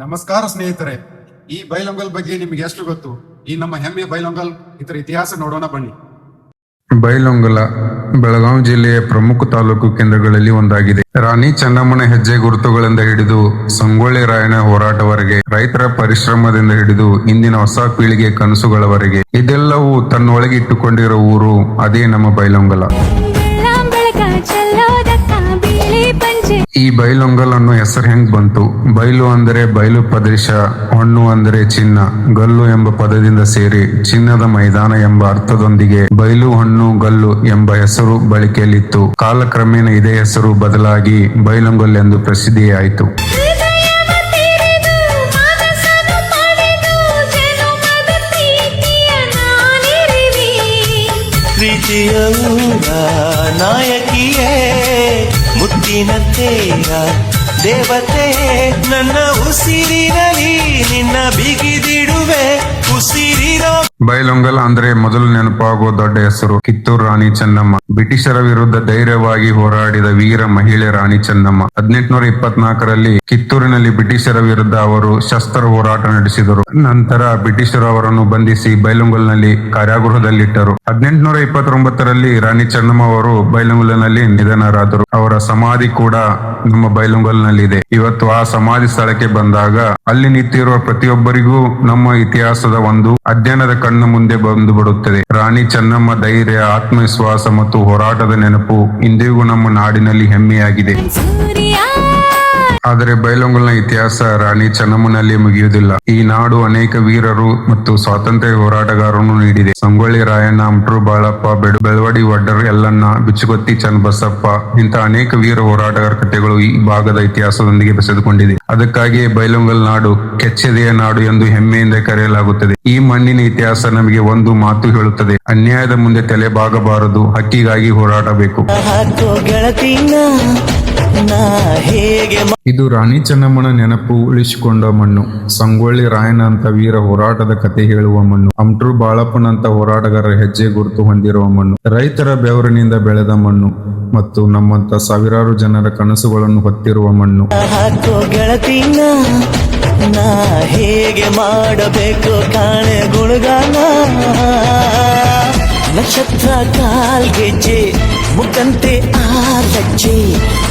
ನಮಸ್ಕಾರ ಸ್ನೇಹಿತರೆ, ಈ ಬೈಲೊಂಗಲ್ ಬಗ್ಗೆ ನಿಮಗೆ ಎಷ್ಟು ಗೊತ್ತು? ಈ ನಮ್ಮ ಹೆಮ್ಮೆಯ ಬೈಲೊಂಗಲ್ ಇದರ ಇತಿಹಾಸ ನೋಡೋಣ ಬನ್ನಿ. ಬೈಲೊಂಗಲ ಬೆಳಗಾವಿ ಜಿಲ್ಲೆಯ ಪ್ರಮುಖ ತಾಲೂಕು ಕೇಂದ್ರಗಳಲ್ಲಿ ಒಂದಾಗಿದೆ. ರಾಣಿ ಚೆನ್ನಮ್ಮನ ಹೆಜ್ಜೆ ಗುರುತುಗಳಿಂದ ಹಿಡಿದು ಸಂಗೊಳ್ಳಿ ರಾಯಣ್ಣ ಹೋರಾಟವರೆಗೆ, ರೈತರ ಪರಿಶ್ರಮದಿಂದ ಹಿಡಿದು ಇಂದಿನ ಹೊಸ ಪೀಳಿಗೆ ಕನಸುಗಳವರೆಗೆ ಇದೆಲ್ಲವೂ ತನ್ನೊಳಗೆ ಇಟ್ಟುಕೊಂಡಿರೋ ಊರು ಅದೇ ನಮ್ಮ ಬೈಲೊಂಗಲ. ಈ ಬೈಲೊಂಗಲ್ ಅನ್ನೋ ಹೆಸರು ಹೆಂಗ್ ಬಂತು? ಬೈಲು ಅಂದರೆ ಬಯಲು ಪ್ರದೇಶ, ಹೊಣ್ಣು ಅಂದರೆ ಚಿನ್ನ, ಗಲ್ಲು ಎಂಬ ಪದದಿಂದ ಸೇರಿ ಚಿನ್ನದ ಮೈದಾನ ಎಂಬ ಅರ್ಥದೊಂದಿಗೆ ಬೈಲು ಹೊಣ್ಣು ಗಲ್ಲು ಎಂಬ ಹೆಸರು ಬಳಕೆಯಲ್ಲಿತ್ತು. ಕಾಲಕ್ರಮೇಣ ಇದೇ ಹೆಸರು ಬದಲಾಗಿ ಬೈಲೊಂಗಲ್ ಎಂದು ಪ್ರಸಿದ್ಧಿಯಾಯಿತು. ಪ್ರೀತಿಯ ಊರ ನಾಯಕಿಯೇ, ಮುತ್ತಿನ ತೇರ ದೇವತೆ, ನನ್ನ ಉಸಿರಿನಲ್ಲಿ ನಿನ್ನ ಬಿಗಿದಿಡುವೆ ಉಸಿರಿರೋ. ಬೈಲೊಂಗಲ್ ಅಂದ್ರೆ ಮೊದಲು ನೆನಪಾಗುವ ದೊಡ್ಡ ಹೆಸರು ಕಿತ್ತೂರು ರಾಣಿ ಚೆನ್ನಮ್ಮ. ಬ್ರಿಟಿಷರ ವಿರುದ್ಧ ಧೈರ್ಯವಾಗಿ ಹೋರಾಡಿದ ವೀರ ಮಹಿಳೆ ರಾಣಿ ಚೆನ್ನಮ್ಮ. 1824ರಲ್ಲಿ ಕಿತ್ತೂರಿನಲ್ಲಿ ಬ್ರಿಟಿಷರ ವಿರುದ್ಧ ಅವರು ಶಸ್ತ್ರ ಹೋರಾಟ ನಡೆಸಿದರು. ನಂತರ ಬ್ರಿಟಿಷರು ಅವರನ್ನು ಬಂಧಿಸಿ ಬೈಲೊಂಗಲ್ನಲ್ಲಿ ಕಾರಾಗೃಹದಲ್ಲಿಟ್ಟರು. 1829ರಲ್ಲಿ ರಾಣಿ ಚೆನ್ನಮ್ಮ ಅವರು ಬೈಲೊಂಗಲ್ನಲ್ಲಿ ನಿಧನರಾದರು. ಅವರ ಸಮಾಧಿ ಕೂಡ ನಮ್ಮ ಬೈಲೊಂಗಲ್ನಲ್ಲಿದೆ. ಇವತ್ತು ಆ ಸಮಾಧಿ ಸ್ಥಳಕ್ಕೆ ಬಂದಾಗ ಅಲ್ಲಿ ನಿಂತಿರುವ ಪ್ರತಿಯೊಬ್ಬರಿಗೂ ನಮ್ಮ ಇತಿಹಾಸದ ಒಂದು ಅಧ್ಯಯನದ ಕಣ್ಣು ಮುಂದೆ ಬಂದು ಬಿಡುತ್ತದೆ. ರಾಣಿ ಚೆನ್ನಮ್ಮ ಧೈರ್ಯ, ಆತ್ಮವಿಶ್ವಾಸ ಮತ್ತು ಹೋರಾಟದ ನೆನಪು ಇಂದಿಗೂ ನಮ್ಮ ನಾಡಿನಲ್ಲಿ ಹೆಮ್ಮೆಯಾಗಿದೆ. ಆದರೆ ಬೈಲೊಂಗಲ್ನ ಇತಿಹಾಸ ರಾಣಿ ಚೆನ್ನಮ್ಮನಲ್ಲಿ ಮುಗಿಯುವುದಿಲ್ಲ. ಈ ನಾಡು ಅನೇಕ ವೀರರು ಮತ್ತು ಸ್ವಾತಂತ್ರ್ಯ ಹೋರಾಟಗಾರರನ್ನು ನೀಡಿದೆ. ಸಂಗೊಳ್ಳಿ ರಾಯಣ್ಣ, ಅಮಟೂರು ಬಾಳಪ್ಪ, ಬೆಳವಡಿ ವಡ್ಡರ್ ಯಲ್ಲಣ್ಣ, ಬಿಚ್ಚುಗತ್ತಿ ಚನ್ನಬಸಪ್ಪ ಇಂಥ ಅನೇಕ ವೀರ ಹೋರಾಟಗಾರ ಕಥೆಗಳು ಈ ಭಾಗದ ಇತಿಹಾಸದೊಂದಿಗೆ ಬೆಸೆದುಕೊಂಡಿದೆ. ಅದಕ್ಕಾಗಿಯೇ ಬೈಲೊಂಗಲ್ ನಾಡು ಕೆಚ್ಚೆದೆಯ ನಾಡು ಎಂದು ಹೆಮ್ಮೆಯಿಂದ ಕರೆಯಲಾಗುತ್ತದೆ. ಈ ಮಣ್ಣಿನ ಇತಿಹಾಸ ನಮಗೆ ಒಂದು ಮಾತು ಹೇಳುತ್ತದೆ: ಅನ್ಯಾಯದ ಮುಂದೆ ತಲೆ ಬಾಗಬಾರದು, ಹಕ್ಕಿಗಾಗಿ ಹೋರಾಡಬೇಕು. ಇದು ರಾಣಿ ಚೆನ್ನಮ್ಮನ ನೆನಪು ಉಳಿಸಿಕೊಂಡ ಮಣ್ಣು. ಸಂಗೊಳ್ಳಿ ರಾಯಣ್ಣನಂತ ವೀರ ಹೋರಾಟದ ಕತೆ ಹೇಳುವ ಮಣ್ಣು. ಅಮಟೂರು ಬಾಳಪ್ಪನಂತ ಹೋರಾಟಗಾರರ ಹೆಜ್ಜೆ ಗುರುತು ಹೊಂದಿರುವ ಮಣ್ಣು. ರೈತರ ಬೆವರಿನಿಂದ ಬೆಳೆದ ಮಣ್ಣು ಮತ್ತು ನಮ್ಮಂತ ಸಾವಿರಾರು ಜನರ ಕನಸುಗಳನ್ನು ಹೊತ್ತಿರುವ ಮಣ್ಣು. ಹೇಗೆ ಮಾಡಬೇಕು ಕಾಣೆ ಗುಣಗಾನ, ನಕ್ಷತ್ರ ಕಾಲ್ಗೆಜ್ಜೆ ಮುಖಂತೆ ಆಲಜ್ಜೆ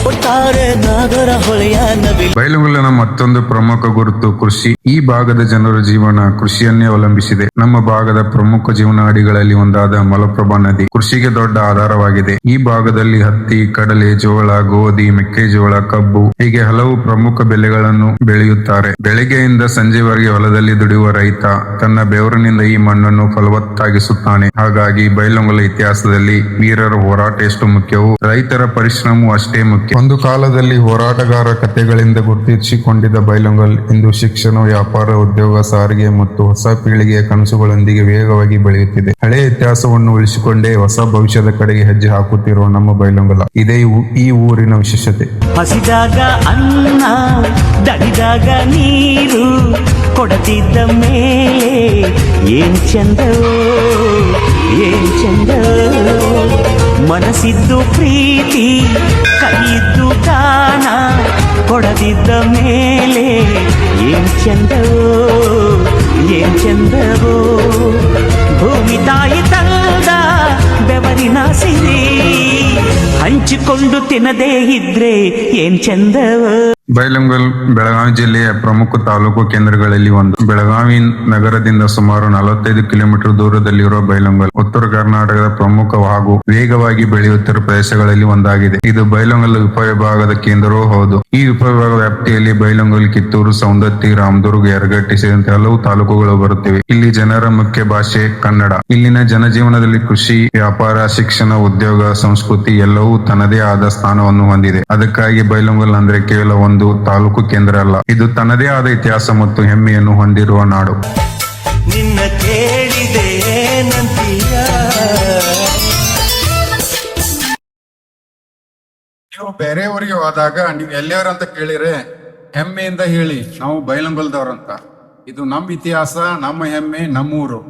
ಒಟ್ಟಾರೆ ನಾಗರ ಹೊಳೆಯ ನವಿ. ಬೈಲೊಂಗಲಿನ ಮತ್ತೊಂದು ಪ್ರಮುಖ ಗುರುತು ಕೃಷಿ. ಈ ಭಾಗದ ಜನರ ಜೀವನ ಕೃಷಿಯನ್ನೇ ಅವಲಂಬಿಸಿದೆ. ನಮ್ಮ ಭಾಗದ ಪ್ರಮುಖ ಜೀವನಾಡಿಗಳಲ್ಲಿ ಒಂದಾದ ಮಲಪ್ರಭಾ ನದಿ ಕೃಷಿಗೆ ದೊಡ್ಡ ಆಧಾರವಾಗಿದೆ. ಈ ಭಾಗದಲ್ಲಿ ಹತ್ತಿ, ಕಡಲೆ, ಜೋಳ, ಗೋಧಿ, ಮೆಕ್ಕೆಜೋಳ, ಕಬ್ಬು ಹೀಗೆ ಹಲವು ಪ್ರಮುಖ ಬೆಳೆಗಳನ್ನು ಬೆಳೆಯುತ್ತಾರೆ. ಬೆಳಗ್ಗೆಯಿಂದ ಸಂಜೆವರೆಗೆ ಹೊಲದಲ್ಲಿ ದುಡಿಯುವ ರೈತ ತನ್ನ ಬೆವರಿನಿಂದ ಈ ಮಣ್ಣನ್ನು ಫಲವತ್ತಾಗಿಸುತ್ತಾನೆ. ಹಾಗಾಗಿ ಬೈಲೊಂಗಲ ಇತಿಹಾಸದಲ್ಲಿ ವೀರರ ಹೋರಾಟ ಎಷ್ಟು ಮುಖ್ಯವೋ ರೈತರ ಪರಿಶ್ರಮವೂ ಅಷ್ಟೇ ಮುಖ್ಯ. ಒಂದು ಕಾಲದಲ್ಲಿ ಹೋರಾಟಗಾರ ಕಥೆಗಳಿಂದ ಗುರುತಿಸಿಕೊಂಡಿದ್ದ ಬೈಲೊಂಗಲ್ ಇಂದು ಶಿಕ್ಷಣ, ವ್ಯಾಪಾರ, ಉದ್ಯೋಗ, ಸಾರಿಗೆ ಮತ್ತು ಹೊಸ ಪೀಳಿಗೆಯ ಕನಸುಗಳೊಂದಿಗೆ ವೇಗವಾಗಿ ಬೆಳೆಯುತ್ತಿದೆ. ಹಳೆಯ ಇತಿಹಾಸವನ್ನು ಉಳಿಸಿಕೊಂಡೇ ಹೊಸ ಭವಿಷ್ಯದ ಕಡೆಗೆ ಹೆಜ್ಜೆ ಹಾಕುತ್ತಿರುವ ನಮ್ಮ ಬೈಲೊಂಗಲ ಇದೇ ಈ ಊರಿನ ವಿಶೇಷತೆ. ಹಸಿದಾಗ ಅನ್ನ, ದಣಿದಾಗ ನೀರು ಕೊಡತಿದ್ದ ಮೇಲೆ ಏನ್ ಚಂದವೋ ಏನ್ ಚಂದವೋ, ಮನಸ್ಸಿದ್ದು ಪ್ರೀತಿ ಕೈಯಿದ್ದು ದಾನ ಕೊಡದಿದ್ದ ಮೇಲೆ ಏನ್ ಚಂದವೋ ಏನ್ ಚಂದವೋ, ಭೂಮಿ ತಾಯಿ ತಂದ ಬೆವರಿನ ಸಿರಿ ಹಂಚಿಕೊಂಡು ತಿನ್ನದೇ ಇದ್ರೆ ಏನ್ ಚಂದವೋ. ಬೈಲೊಂಗಲ್ ಬೆಳಗಾವಿ ಜಿಲ್ಲೆಯ ಪ್ರಮುಖ ತಾಲೂಕು ಕೇಂದ್ರಗಳಲ್ಲಿ ಒಂದು. ಬೆಳಗಾವಿ ನಗರದಿಂದ ಸುಮಾರು 45 ಕಿಲೋಮೀಟರ್ ದೂರದಲ್ಲಿರುವ ಬೈಲೊಂಗಲ್ ಉತ್ತರ ಕರ್ನಾಟಕದ ಪ್ರಮುಖ ಹಾಗೂ ವೇಗವಾಗಿ ಬೆಳೆಯುತ್ತಿರುವ ಪ್ರದೇಶಗಳಲ್ಲಿ ಒಂದಾಗಿದೆ. ಇದು ಬೈಲೊಂಗಲ್ ಉಪವಿಭಾಗದ ಕೇಂದ್ರವೂ ಹೌದು. ಈ ಉಪವಿಭಾಗ ವ್ಯಾಪ್ತಿಯಲ್ಲಿ ಬೈಲೊಂಗಲ್, ಕಿತ್ತೂರು, ಸೌಂದತ್ತಿ, ರಾಮದುರ್ಗ, ಯರಗಟ್ಟಿ ಸೇರಿದಂತೆ ಹಲವು ತಾಲೂಕುಗಳು ಬರುತ್ತಿವೆ. ಇಲ್ಲಿ ಜನರ ಮುಖ್ಯ ಭಾಷೆ ಕನ್ನಡ. ಇಲ್ಲಿನ ಜನಜೀವನದಲ್ಲಿ ಕೃಷಿ, ವ್ಯಾಪಾರ, ಶಿಕ್ಷಣ, ಉದ್ಯೋಗ, ಸಂಸ್ಕೃತಿ ಎಲ್ಲವೂ ತನ್ನದೇ ಆದ ಸ್ಥಾನವನ್ನು ಹೊಂದಿದೆ. ಅದಕ್ಕಾಗಿ ಬೈಲೊಂಗಲ್ ಅಂದ್ರೆ ಕೇವಲ ಒಂದು ತಾಲೂಕು ಕೇಂದ್ರ ಅಲ್ಲ, ಇದು ತನ್ನದೇ ಆದ ಇತಿಹಾಸ ಮತ್ತು ಹೆಮ್ಮೆಯನ್ನು ಹೊಂದಿರುವ ನಾಡು. ನಿನ್ನ ಕೇಳಿದೆ ನೀವು ಬೇರೆ ಊರಿಗೆ ಹೋದಾಗ ನೀವು ಎಲ್ಲಿಯವರಂತ ಕೇಳಿದ್ರೆ ಹೆಮ್ಮೆಯಿಂದ ಹೇಳಿ ನಾವು ಬೈಲೊಂಗಲ್ದವ್ರಂತ. ಇದು ನಮ್ಮ ಇತಿಹಾಸ, ನಮ್ಮ ಹೆಮ್ಮೆ, ನಮ್ಮೂರು.